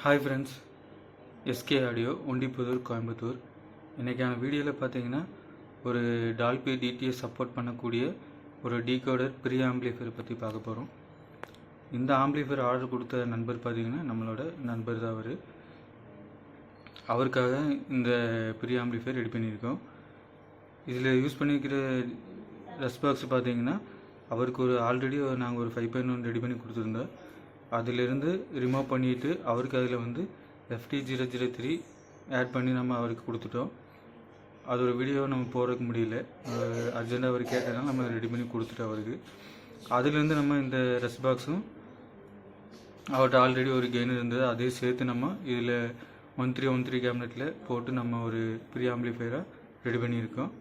Hi friends, SK audio Ondipudur Coimbatore. இன்றைக்கான வீடியோவில் பார்த்தீங்கன்னா ஒரு டால்பி டிடிஎஸ் சப்போர்ட் பண்ணக்கூடிய ஒரு டீகோடர் ப்ரீ ஆம்பிளிஃபையர் பற்றி பார்க்க போகிறோம். இந்த ஆம்பிளிஃபையர் ஆர்டர் கொடுத்த நண்பர் பார்த்தீங்கன்னா நம்மளோட நண்பர் தான். அவருக்காக இந்த ப்ரீ ஆம்பிளிஃபையர் ரெடி பண்ணியிருக்கோம். இதில் யூஸ் பண்ணியிருக்கிற ரெஸ்பாக்ஸ் பார்த்தீங்கன்னா அவருக்கு ஆல்ரெடி நாங்கள் ஒரு 5.1 ரெடி பண்ணி கொடுத்துருந்தோம். அதிலிருந்து ரிமூவ் பண்ணிவிட்டு அவருக்கு அதில் FT003 ஆட் பண்ணி நம்ம அவருக்கு கொடுத்துட்டோம். அது ஒரு வீடியோவை நம்ம போகிறதுக்கு முடியல, அர்ஜென்ட்டாக அவர் கேட்டதுனால நம்ம ரெடி பண்ணி கொடுத்துட்டோம் அவருக்கு. அதுலேருந்து நம்ம இந்த ரெஸ் பாக்ஸும் அவர்கிட்ட ஆல்ரெடி ஒரு கெய்னர் இருந்தது, அதையும் சேர்த்து நம்ம இதில் 1313 கேபினெட்டில் போட்டு நம்ம ஒரு ப்ரீ ஆம்பிளிஃபையராக ரெடி பண்ணியிருக்கோம்.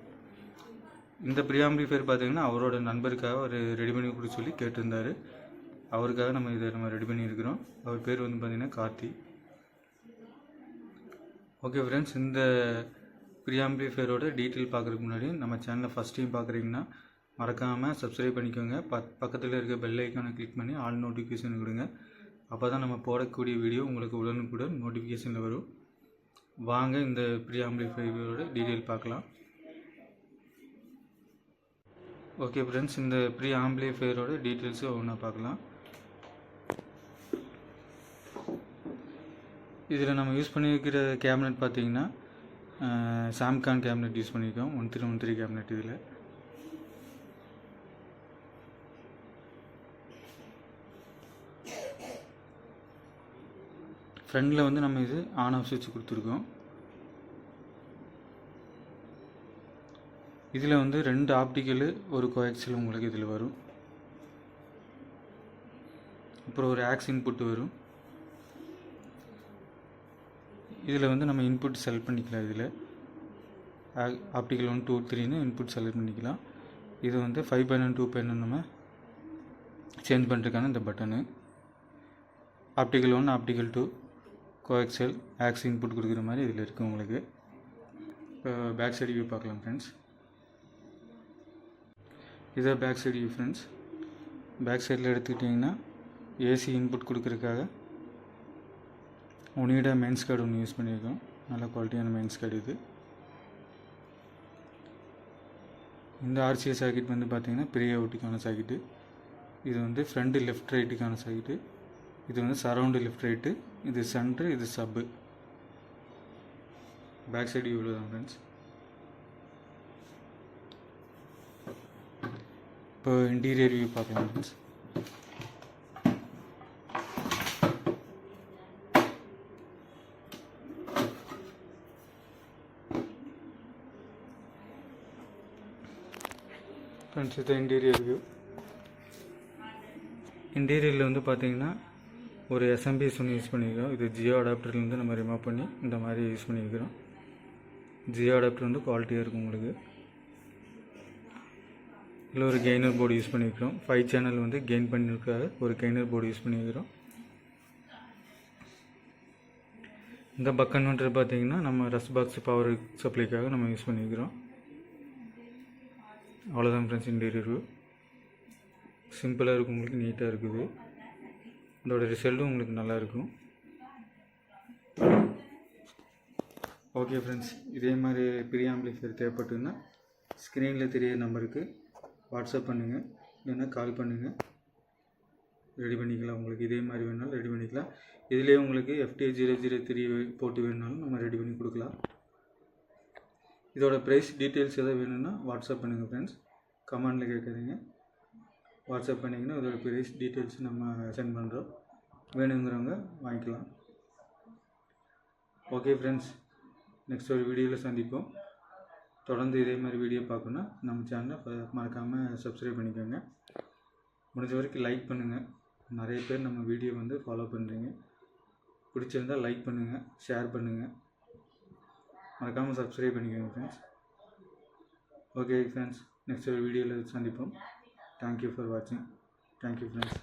இந்த ப்ரீ ஆம்பிளிஃபையர் பார்த்திங்கன்னா அவரோட நண்பருக்காக ஒரு ரெடி பண்ணி கொடுக்க சொல்லி கேட்டிருந்தார். அவருக்காக நம்ம ரெடி பண்ணியிருக்கிறோம். அவர் பேர் பார்த்திங்கன்னா கார்த்தி. ஓகே ஃப்ரெண்ட்ஸ், இந்த ப்ரீ ஆம்பிளிஃபையரோட டீட்டெயில் பார்க்குறதுக்கு முன்னாடி நம்ம சேனலை ஃபஸ்ட் டைம் பார்க்குறீங்கன்னா மறக்காமல் சப்ஸ்கிரைப் பண்ணிக்கோங்க. பக்கத்தில் இருக்க பெல் ஐக்கானை கிளிக் பண்ணி ஆல் நோட்டிஃபிகேஷன் கொடுங்க. அப்போ தான் நம்ம போடக்கூடிய வீடியோ உங்களுக்கு உடனுக்குடன் நோட்டிஃபிகேஷனில் வரும். வாங்க இந்த ப்ரீ ஆம்பிளிஃபையரோட டீட்டெயில் பார்க்கலாம். ஓகே ஃப்ரெண்ட்ஸ், இந்த ப்ரீ ஆம்பிளிஃபையரோட டீட்டெயில்ஸை ஒன்றா பார்க்கலாம். இதில் நம்ம யூஸ் பண்ணியிருக்கிற கேபினெட் பார்த்திங்கன்னா சாம்கான் கேபினெட் யூஸ் பண்ணியிருக்கோம். 1313 கேபினெட். இதில் ஃப்ரண்டில் நம்ம இது ஆன் ஆஃப் சுவிட்ச் கொடுத்துருக்கோம். இதில் 2 ஆப்டிக்கலு ஒரு கோஆக்சியல் உங்களுக்கு இதில் வரும். அப்புறம் ஒரு ஆக்ஸ் இன்புட் வரும். இதில் நம்ம இன்புட் செலக்ட் பண்ணிக்கலாம். இதில் ஆப்டிக்கல் 1 2 3ன்னு இன்புட் செலக்ட் பண்ணிக்கலாம். இது 5.1 2.1 நம்ம சேஞ்ச் பண்ணுறதுக்கான இந்த button. Optical 1 optical 2 coaxial aux input கொடுக்குற மாதிரி இதில் இருக்குது உங்களுக்கு. இப்போ பேக் சைடு வியூ பார்க்கலாம் ஃப்ரெண்ட்ஸ். இதை back side view friends. Back சைடில் எடுத்துக்கிட்டிங்கன்னா ஏசி இன்புட் கொடுக்குறதுக்காக ஒனிடா மெயின்ஸ் கார்டு ஒன்று யூஸ் பண்ணியிருக்கோம். நல்ல குவாலிட்டியான மெயின்ஸ் கார்டு இது. இந்த ஆர்சிஏ சாக்கெட் பார்த்திங்கன்னா பெரிய அவுட்டுக்கான சாக்கெட்டு. இது ஃப்ரண்ட்டு லெஃப்ட் ரைட்டுக்கான சாக்கெட்டு. இது சரவுண்டு லெஃப்ட் ரைட்டு. இது சென்ட்ரு, இது சப்பு. பேக் சைடு இவ்வளோ தான் ஃப்ரெண்ட்ஸ். இப்போ இன்டீரியர் வியூ பார்க்கலாம் ஃப்ரெண்ட்ஸ். ஃப்ரெண்ட்ஸ், இது இன்டீரியர் வியூ. இன்டீரியரில் பார்த்தீங்கன்னா ஒரு எஸ்எம்பிஎஸ் ஒன்று யூஸ் பண்ணியிருக்கோம். இது ஜியோ அடாப்டர்லேருந்து நம்ம ரிமூவ் பண்ணி இந்த மாதிரி யூஸ் பண்ணியிருக்கிறோம். ஜியோ அடாப்டர் குவாலிட்டியாக இருக்கும் உங்களுக்கு. இதில் ஒரு கெய்னர் போர்டு யூஸ் பண்ணியிருக்கிறோம். 5 சேனல் கெயின் பண்ணியிருக்காக ஒரு கெய்னர் போர்டு யூஸ் பண்ணியிருக்கிறோம். இந்த பக் கன்வெர்ட்டர் பார்த்தீங்கன்னா நம்ம ரெஸ் பாக்ஸ் பவர் சப்ளைக்காக நம்ம யூஸ் பண்ணியிருக்கிறோம். அவ்வளோதான் ஃப்ரெண்ட்ஸ். இன்டீரியர் சிம்பிளாக இருக்கும், உங்களுக்கு நீட்டாக இருக்குது. இதோட ரிசல்ட்டும் உங்களுக்கு நல்லாயிருக்கும். ஓகே ஃப்ரெண்ட்ஸ், இதே மாதிரி ப்ரீ ஆம்பிளிஃபையர் தேவைப்பட்டுன்னா ஸ்க்ரீனில் தெரிய நம்பருக்கு வாட்ஸ்அப் பண்ணுங்கள், இல்லைன்னா கால் பண்ணுங்கள். ரெடி பண்ணிக்கலாம். உங்களுக்கு இதே மாதிரி வேணாலும் ரெடி பண்ணிக்கலாம். இதிலே உங்களுக்கு FT003 போட்டு வேணுனாலும் நம்ம ரெடி பண்ணி கொடுக்கலாம். இதோட ப்ரைஸ் டீட்டெயில்ஸ் எதாவது வேணும்னா வாட்ஸ்அப் பண்ணுங்கள் ஃப்ரெண்ட்ஸ். கமெண்டில் கேட்குறீங்க, வாட்ஸ்அப் பண்ணிங்கன்னா இதோட ப்ரைஸ் டீட்டெயில்ஸ் நம்ம சென்ட் பண்ணுறோம். வேணுங்கிறவங்க வாங்கிக்கலாம். ஓகே ஃப்ரெண்ட்ஸ், நெக்ஸ்ட் ஒரு வீடியோவில் சந்திப்போம். தொடர்ந்து இதே மாதிரி வீடியோ பார்க்கணுன்னா நம்ம சேனலை மறக்காமல் சப்ஸ்கிரைப் பண்ணிக்கோங்க. முடிஞ்ச வரைக்கும் லைக் பண்ணுங்கள். நிறைய பேர் நம்ம வீடியோ ஃபாலோ பண்ணுறீங்க. பிடிச்சிருந்தால் லைக் பண்ணுங்கள், ஷேர் பண்ணுங்கள். மறக்காமல் சப்ஸ்கிரைப் பண்ணிக்கோங்க ஃப்ரெண்ட்ஸ். ஓகே ஃப்ரெண்ட்ஸ், நெக்ஸ்ட் ஒரு வீடியோவில் சந்திப்போம். தேங்க்யூ ஃபார் வாட்சிங். Thank you friends.